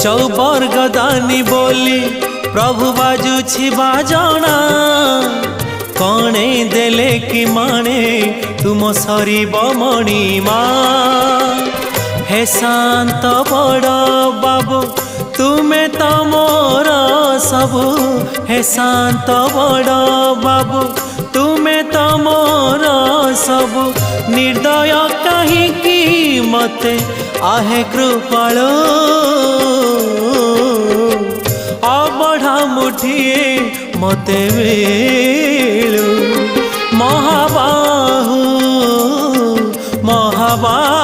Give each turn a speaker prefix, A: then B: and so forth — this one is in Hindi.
A: चौबर्ग दानी बोली प्रभु बाजुछि बाजना कणे देले कि माने तुम सरीब मणिमा हे शांत बड़ बाबू तुमे तो मोर सबु हे शांत बड़ बाबू तुमे तो मोर सबु निर्दय कहीं मते आहे कृपालो अबढ़ा मुठिए मते मिलू महाबाहु महाबाहु